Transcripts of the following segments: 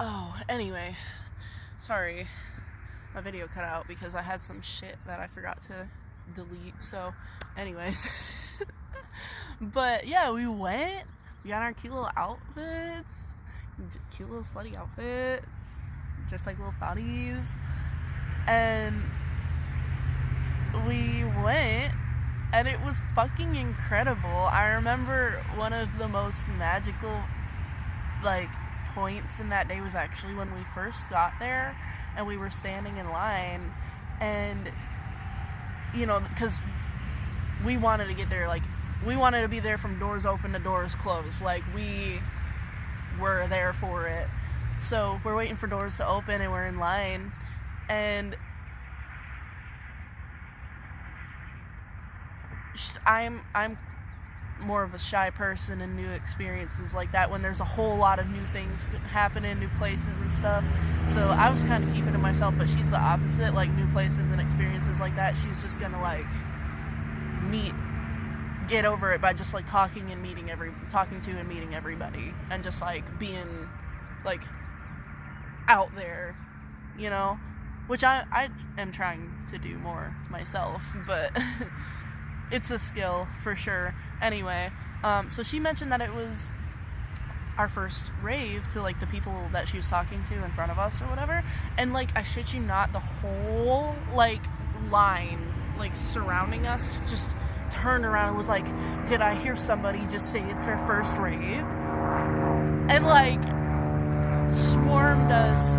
Oh, anyway, sorry, my video cut out because I had some shit that I forgot to delete. So, anyways, but yeah, we got our cute little outfits, cute little slutty outfits, just like little thotties, and we went, and it was fucking incredible. I remember one of the most magical, like, points in that day was actually when we first got there, and we were standing in line, and, you know, because we wanted to get there, like, we wanted to be there from doors open to doors closed, like, we were there for it. So we're waiting for doors to open, and we're in line, and I'm more of a shy person in new experiences like that, when there's a whole lot of new things happening, new places and stuff. So I was kind of keeping to myself, but she's the opposite. Like, new places and experiences like that, she's just gonna like get over it by just like talking to and meeting everybody, and just like being like out there, you know, which I am trying to do more myself, but it's a skill for sure. Anyway, so she mentioned that it was our first rave to like the people that she was talking to in front of us or whatever, and like, I shit you not, the whole like line like surrounding us just turned around and was like, did I hear somebody just say it's their first rave? And like swarmed us.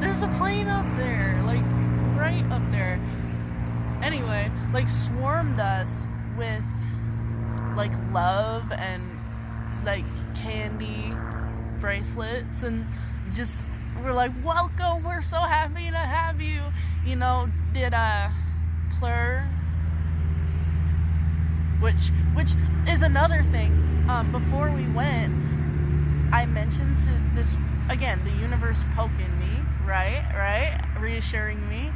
There's a plane up there, like right up there. Anyway, like swarmed us with like love and like candy bracelets, and just we're like, welcome, we're so happy to have you. You know, did Plur, which is another thing. Before we went, I mentioned to this, again, the universe poking me, right, reassuring me.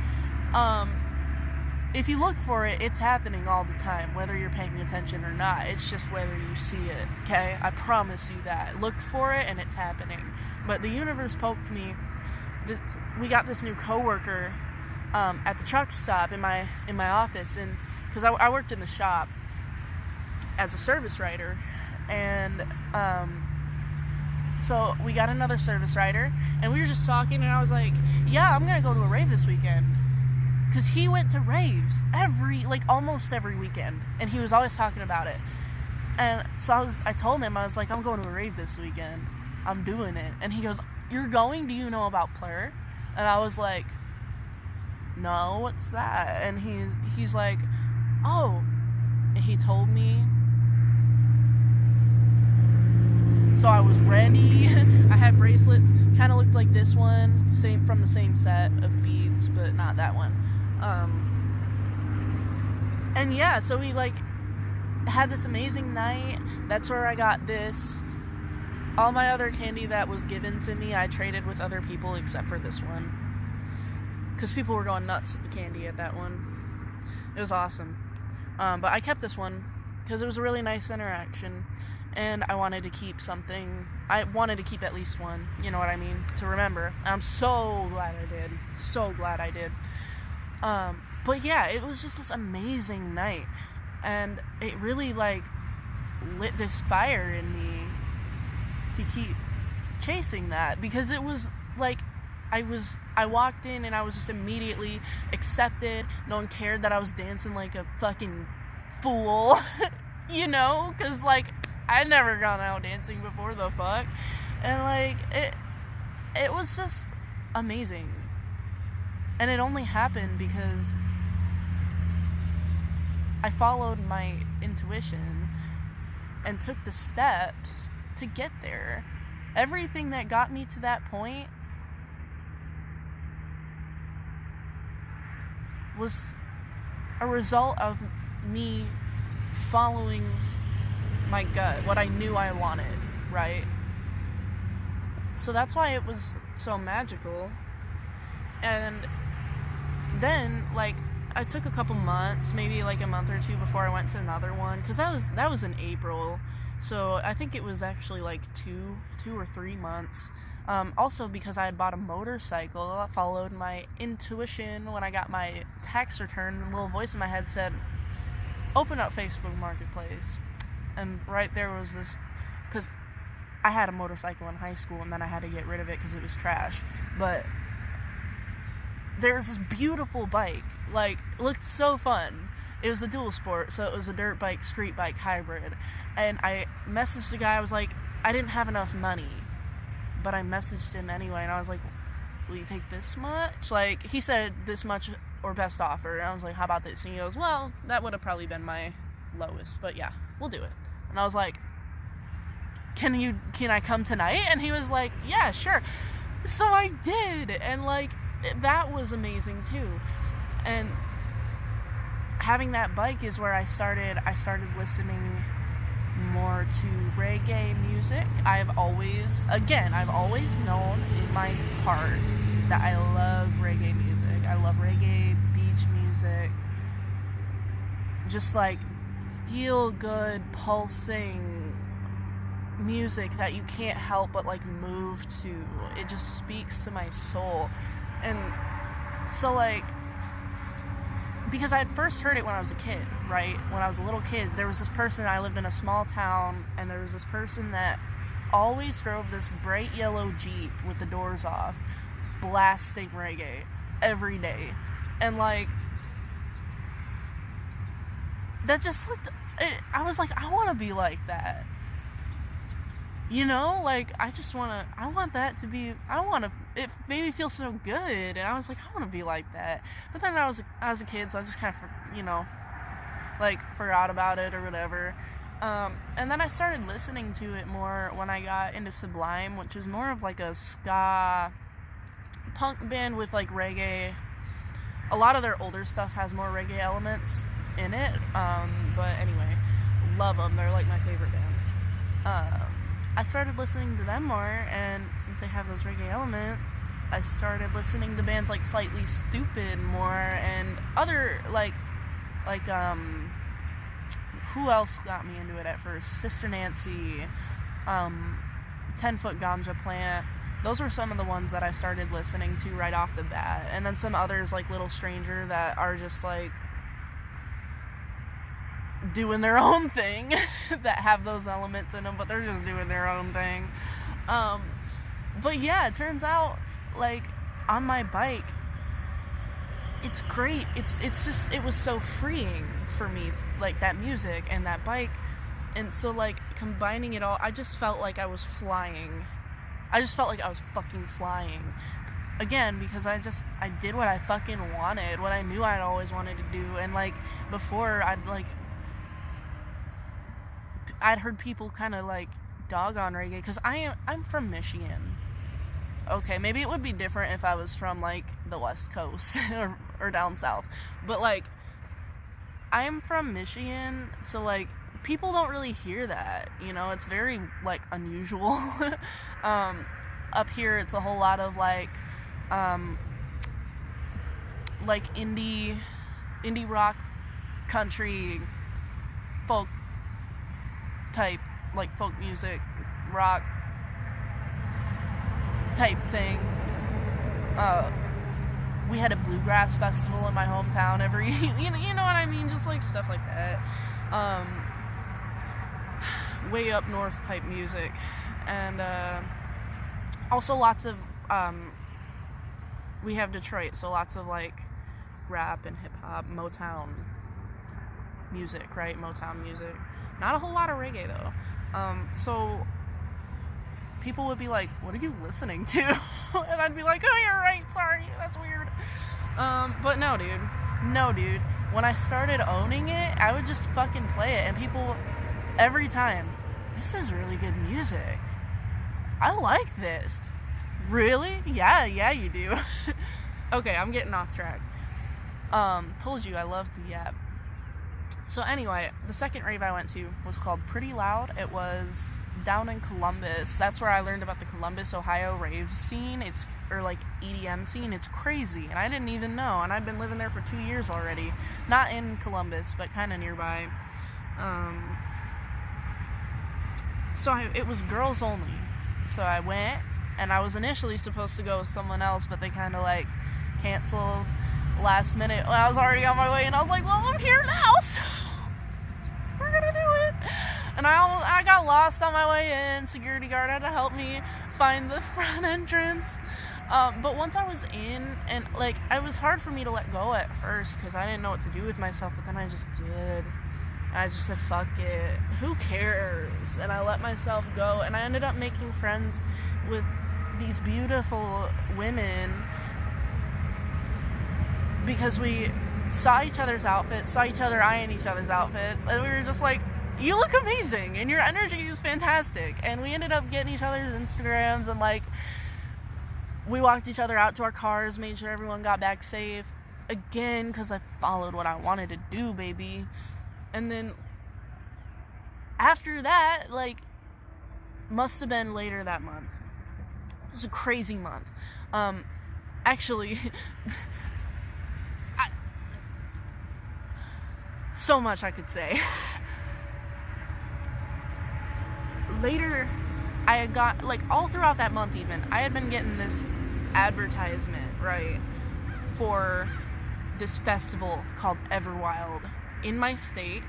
If you look for it, it's happening all the time, whether you're paying attention or not. It's just whether you see it, okay? I promise you that. Look for it, and it's happening. But the universe poked me. We got this new coworker at the truck stop in my office, and because I worked in the shop as a service writer, and so we got another service writer, and we were just talking, and I was like, yeah, I'm gonna go to a rave this weekend. Because he went to raves almost every weekend, and he was always talking about it. And so I told him, I was like, I'm going to a rave this weekend. I'm doing it. And he goes, you're going? Do you know about Plur? And I was like, no, what's that? And he's like, oh. And he told me. So I was ready. I had bracelets, kind of looked like this one, from the same set of beads, but not that one. And yeah, so we like had this amazing night. That's where I got this. All my other candy that was given to me, I traded with other people except for this one, because people were going nuts with the candy at that one. It was awesome. But I kept this one because it was a really nice interaction, and I wanted to keep something. I wanted to keep at least one, you know what I mean, to remember. And I'm so glad I did. So glad I did. But yeah, it was just this amazing night, and it really like lit this fire in me to keep chasing that, because it was like I walked in and I was just immediately accepted. No one cared that I was dancing like a fucking fool, you know, because like I'd never gone out dancing before, the fuck, and like it was just amazing. And it only happened because I followed my intuition and took the steps to get there. Everything that got me to that point was a result of me following my gut, what I knew I wanted, right? So that's why it was so magical. And then, like, I took a couple months, maybe like a month or two before I went to another one, because that was in April. So I think it was actually like 2 or 3 months. Also because I had bought a motorcycle, I followed my intuition when I got my tax return. The little voice in my head said, open up Facebook Marketplace. And right there was this, because I had a motorcycle in high school and then I had to get rid of it because it was trash. But there was this beautiful bike, like, looked so fun. It was a dual sport, so it was a dirt bike, street bike hybrid. And I messaged the guy, I was like, I didn't have enough money. But I messaged him anyway, and I was like, will you take this much? Like, he said this much or best offer. And I was like, how about this? And he goes, well, that would have probably been my lowest, but yeah, we'll do it. And I was like, can I come tonight? And he was like, yeah, sure. So I did, and like, that was amazing too. And having that bike is where I started listening more to reggae music. I've always known in my heart that I love reggae music. I love reggae, beach music, just like feel good, pulsing music that you can't help but like move to. It just speaks to my soul. And so like, because I had first heard it when I was a kid, right? When I was a little kid, there was this person, I lived in a small town, and there was this person that always drove this bright yellow Jeep with the doors off, blasting reggae every day. And like, that just looked, I was like, I want to be like that. You know, like, it made me feel so good, and I was like, I want to be like that. But then I was a kid, so I just kind of, like, forgot about it or whatever. And then I started listening to it more when I got into Sublime, which is more of like a ska punk band with like reggae. A lot of their older stuff has more reggae elements in it, but anyway, love them. They're like my favorite band. I started listening to them more, and since they have those reggae elements, I started listening to bands like Slightly Stupid more, and other, who else got me into it at first? Sister Nancy, 10 Foot Ganja Plant. Those were some of the ones that I started listening to right off the bat, and then some others like Little Stranger that are just like doing their own thing that have those elements in them, but they're just doing their own thing. But yeah, it turns out, like, on my bike, it's great. It was so freeing for me, like, that music and that bike. And so, like, combining it all, I just felt like I was flying. I just felt like I was fucking flying. Again, because I did what I fucking wanted, what I knew I'd always wanted to do. And, like, before, I'd heard people kind of like dog on reggae, because I'm from Michigan. Okay, maybe it would be different if I was from like the West Coast or down south, but like, I'm from Michigan, so like, people don't really hear that, you know. It's very like unusual. Up here it's a whole lot of like indie rock, country, folk type, like folk music, rock type thing. We had a bluegrass festival in my hometown every, you know what I mean, just like stuff like that. Way up north type music, and also lots of we have Detroit, so lots of like rap and hip hop, Motown music, right? Motown music. Not a whole lot of reggae though. So people would be like, what are you listening to? And I'd be like, oh, you're right, sorry, that's weird. But no dude, when I started owning it, I would just fucking play it, and people, every time, this is really good music, I like this. Really? Yeah, you do. Okay, I'm getting off track. Told you I loved the Yap. So anyway, the second rave I went to was called Pretty Loud. It was down in Columbus. That's where I learned about the Columbus, Ohio rave scene. Or like EDM scene. It's crazy, and I didn't even know. And I've been living there for 2 years already. Not in Columbus, but kind of nearby. So it was girls only. So I went, and I was initially supposed to go with someone else, but they kind of like canceled last minute when I was already on my way, and I was like, well, I'm here now, so we're gonna do it. And I got lost on my way in. Security guard had to help me find the front entrance. But once I was in, and like, it was hard for me to let go at first because I didn't know what to do with myself, but then I just did. I just said, fuck it, who cares? And I let myself go, and I ended up making friends with these beautiful women because we saw each other's outfits, saw each other eyeing each other's outfits, and we were just like, you look amazing, and your energy is fantastic. And we ended up getting each other's Instagrams, and like, we walked each other out to our cars, made sure everyone got back safe, again, because I followed what I wanted to do, baby. And then after that, like, must have been later that month. It was a crazy month. Actually, so much I could say. Later, I had got, like, all throughout that month even, I had been getting this advertisement, right, for this festival called Everwild in my state.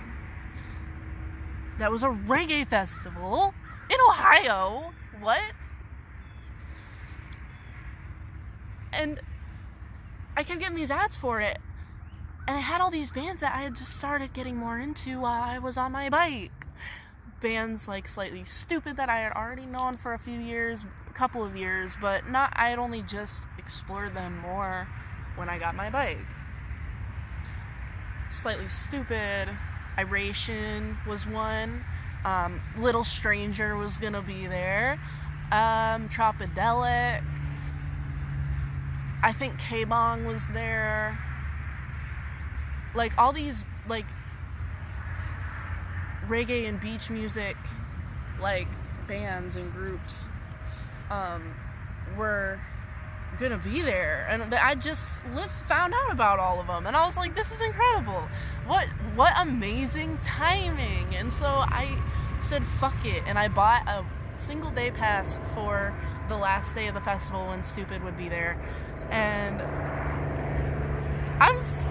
That was a reggae festival in Ohio. What? And I kept getting these ads for it, and I had all these bands that I had just started getting more into while I was on my bike. Bands like Slightly Stupid that I had already known for a couple of years, but I had only just explored them more when I got my bike. Slightly Stupid, Iration was one, Little Stranger was gonna be there, Tropidelic, I think K-Bong was there, like all these like reggae and beach music like bands and groups were gonna be there, and I just found out about all of them, and I was like, this is incredible, what amazing timing. And so I said fuck it, and I bought a single day pass for the last day of the festival when Stupid would be there, and I was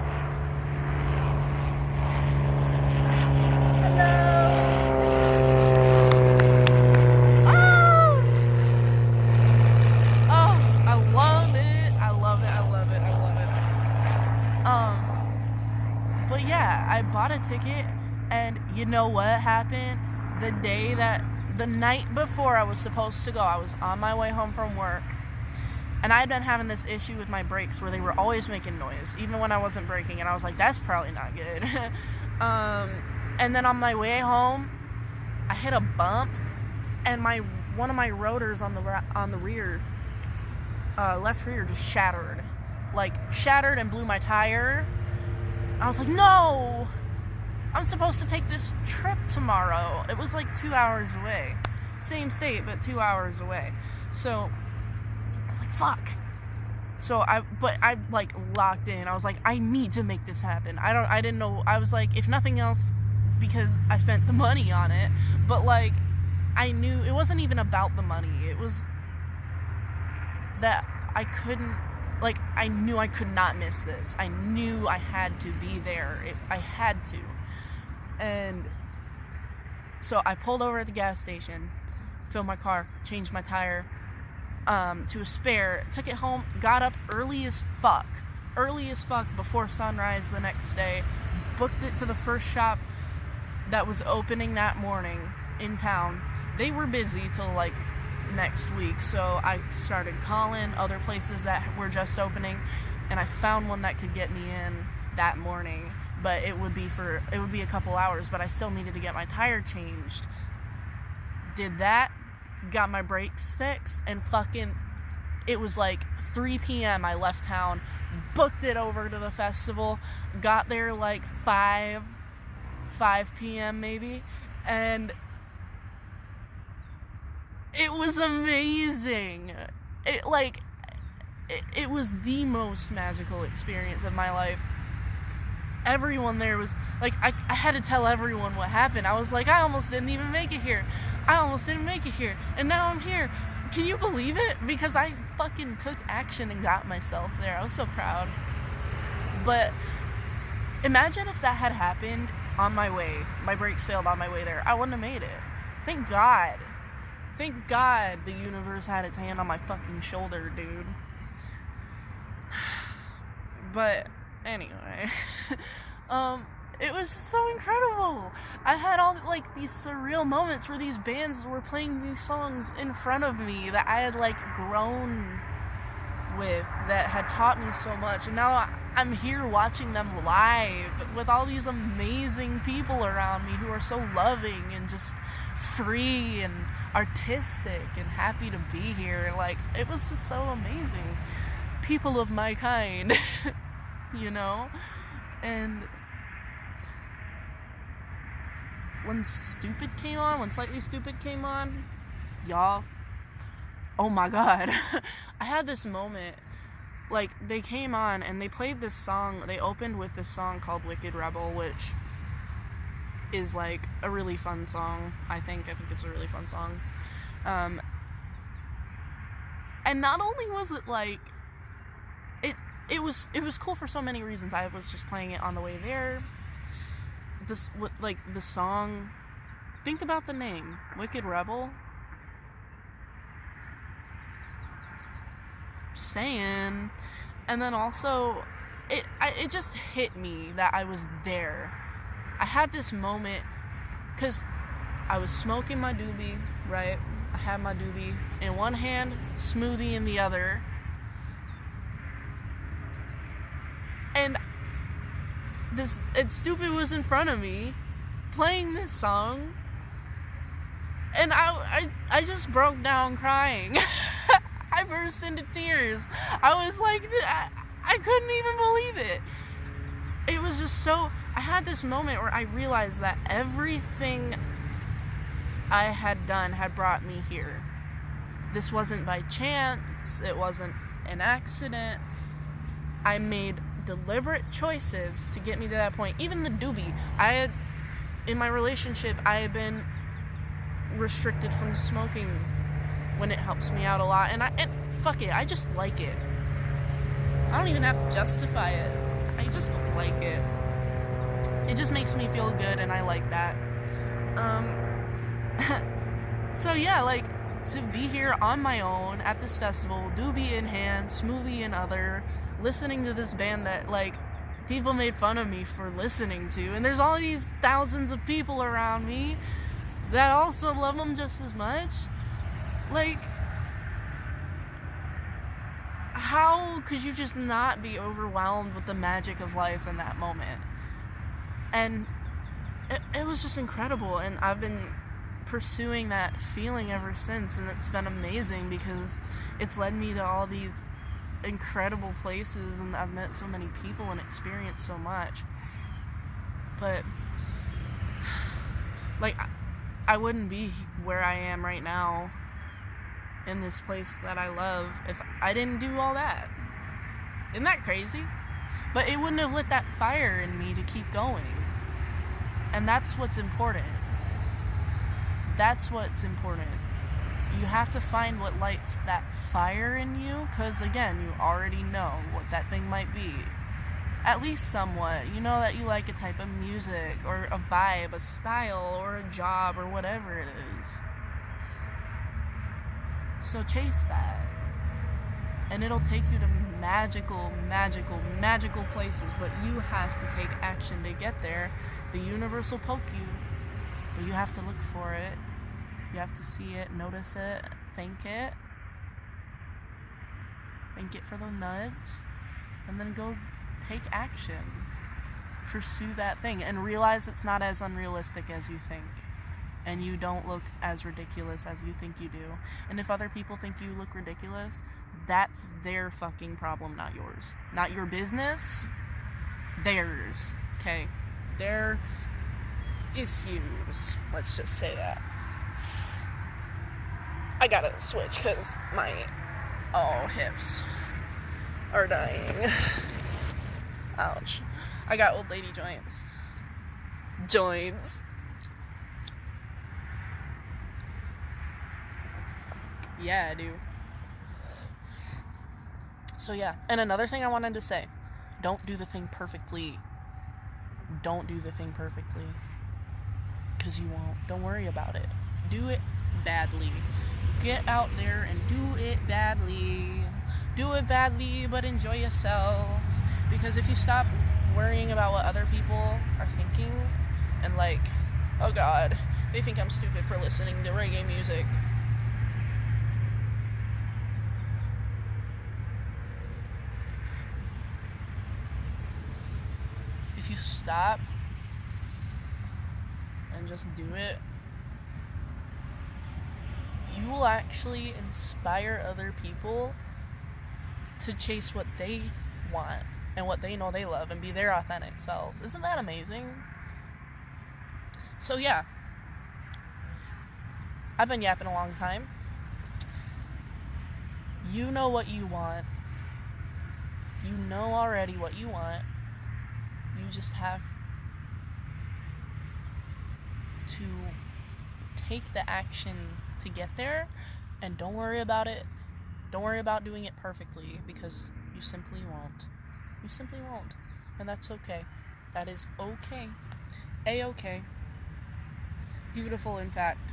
but yeah, I bought a ticket, and you know what happened? The night before I was supposed to go, I was on my way home from work, and I had been having this issue with my brakes where they were always making noise, even when I wasn't braking, and I was like, that's probably not good. And then on my way home, I hit a bump, and one of my rotors on the rear, left rear, just shattered and blew my tire. I was like, no, I'm supposed to take this trip tomorrow. It was like 2 hours away, same state, but 2 hours away. So I was like, fuck. So I like locked in. I was like, I need to make this happen. I didn't know. I was like, if nothing else, because I spent the money on it, but like, I knew it wasn't even about the money. It was that I couldn't, like, I knew I could not miss this. I knew I had to be there. I had to. And so I pulled over at the gas station, filled my car, changed my tire to a spare, took it home, got up early as fuck before sunrise the next day, booked it to the first shop that was opening that morning in town. They were busy till like next week, so I started calling other places that were just opening, and I found one that could get me in that morning, but it would be a couple hours, but I still needed to get my tire changed. Did that, got my brakes fixed, and fucking, it was like 3 p.m. I left town, booked it over to the festival, got there like 5 p.m. maybe, and it was amazing. It was the most magical experience of my life. everyone there was, like, I had to tell everyone what happened. I was like, I almost didn't even make it here. I almost didn't make it here. And now I'm here. Can you believe it? Because I fucking took action and got myself there. I was so proud. But imagine if that had happened on my way. My brakes failed on my way there. I wouldn't have made it. Thank God. Thank God the universe had its hand on my fucking shoulder, dude. But anyway, it was just so incredible. I had all, like, these surreal moments where these bands were playing these songs in front of me that I had, like, grown with, that had taught me so much. And now I'm here watching them live with all these amazing people around me who are so loving and just free and artistic and happy to be here. Like, it was just so amazing. People of my kind, you know? And when Slightly Stupid came on, y'all, oh my God. I had this moment, like, they came on and they played this song. They opened with this song called Wicked Rebel, which is, like, a really fun song. I think it's a really fun song. And not only was it, like, it was cool for so many reasons. I was just playing it on the way there. The song, think about the name, Wicked Rebel. Just saying. And then also, it just hit me that I was there. I had this moment, because I was smoking my doobie, right? I had my doobie in one hand, smoothie in the other. And Stupid was in front of me, playing this song. And I just broke down crying. I burst into tears. I was like, I couldn't even believe it. It was just so, I had this moment where I realized that everything I had done had brought me here. This wasn't by chance. It wasn't an accident. I made deliberate choices to get me to that point. Even the doobie. In my relationship, I had been restricted from smoking when it helps me out a lot. And fuck it, I just like it. I don't even have to justify it. I just like it. It just makes me feel good, and I like that. So yeah, like, to be here on my own at this festival, doobie in hand, smoothie in other, listening to this band that, like, people made fun of me for listening to, and there's all these thousands of people around me that also love them just as much. Like, how could you just not be overwhelmed with the magic of life in that moment? And it was just incredible, and I've been pursuing that feeling ever since, and it's been amazing because it's led me to all these incredible places, and I've met so many people and experienced so much. But, like, I wouldn't be where I am right now in this place that I love if I didn't do all that. Isn't that crazy? But it wouldn't have lit that fire in me to keep going. And that's what's important. That's what's important. You have to find what lights that fire in you, because, again, you already know what that thing might be. At least somewhat. You know that you like a type of music, or a vibe, a style, or a job, or whatever it is. So chase that. And it'll take you to magical, magical, magical places, but you have to take action to get there. The universe will poke you, but you have to look for it. You have to see it, notice it, thank it for the nudge, and then go take action. Pursue that thing, and realize it's not as unrealistic as you think. And you don't look as ridiculous as you think you do. And if other people think you look ridiculous, that's their fucking problem, not yours. Not your business, theirs, okay? Their issues. Let's just say that. I gotta switch because my hips are dying. Ouch. I got old lady joints. Joints. Yeah, I do. So yeah, and another thing I wanted to say, don't do the thing perfectly. Don't do the thing perfectly. Because you won't. Don't worry about it. Do it badly. Get out there and do it badly. Do it badly, but enjoy yourself. Because if you stop worrying about what other people are thinking, and like, oh God, they think I'm stupid for listening to reggae music. If you stop and just do it, you will actually inspire other people to chase what they want and what they know they love and be their authentic selves. Isn't that amazing? So yeah, I've been yapping a long time. You know what you want. You know already what you want. You just have to take the action to get there, and don't worry about it. Don't worry about doing it perfectly, because you simply won't. You simply won't. And that's okay. That is okay. A-okay. Beautiful, in fact.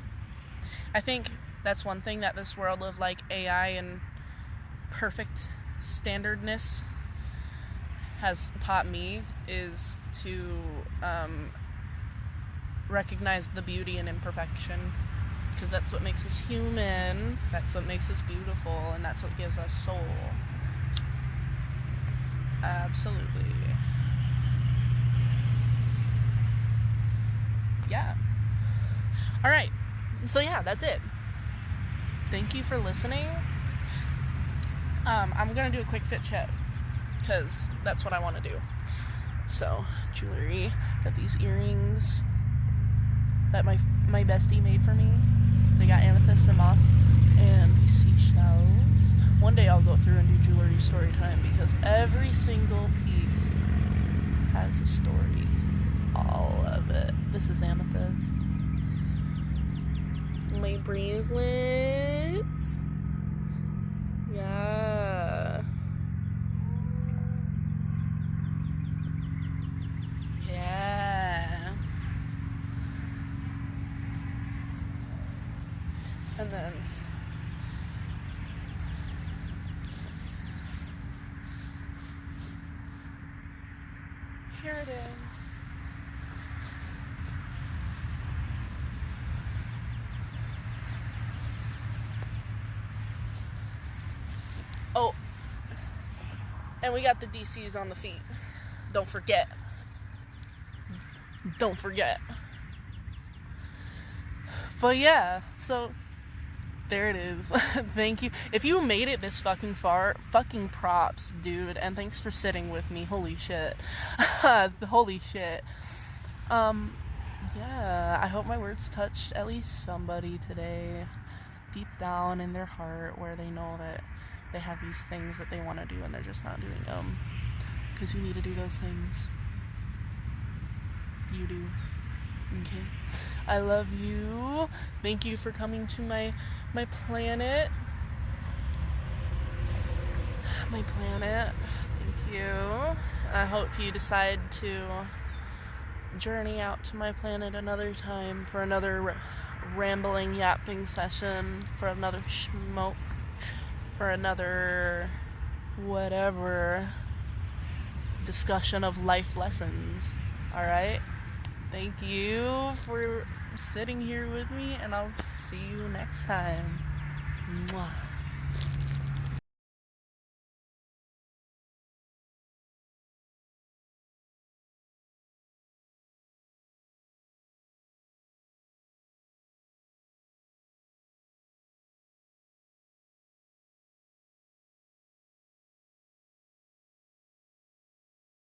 I think that's one thing that this world of like AI and perfect standardness has taught me, is to recognize the beauty in imperfection, because that's what makes us human, that's what makes us beautiful, and that's what gives us soul. Absolutely. Yeah. Alright, so yeah, that's it. Thank you for listening. I'm gonna do a quick fit check, because that's what I want to do. So, jewelry. Got these earrings that my bestie made for me. They got amethyst and moss and these seashells. One day I'll go through and do jewelry story time, because every single piece has a story. All of it. This is amethyst. My bracelets. Yeah. Yeah. And then here it is. Oh, and we got the DCs on the feet. Don't forget. Don't forget. But yeah, so there it is. Thank you. If you made it this fucking far, fucking props, dude. And thanks for sitting with me. Holy shit. Holy shit. Yeah, I hope my words touched at least somebody today, deep down in their heart, where they know that they have these things that they want to do and they're just not doing them. Because you need to do those things. You do. Okay. I love you. Thank you for coming to my planet. My planet. Thank you. I hope you decide to journey out to my planet another time for another rambling yapping session, for another smoke, for another whatever discussion of life lessons. Alright? Thank you for sitting here with me, and I'll see you next time. Mwah.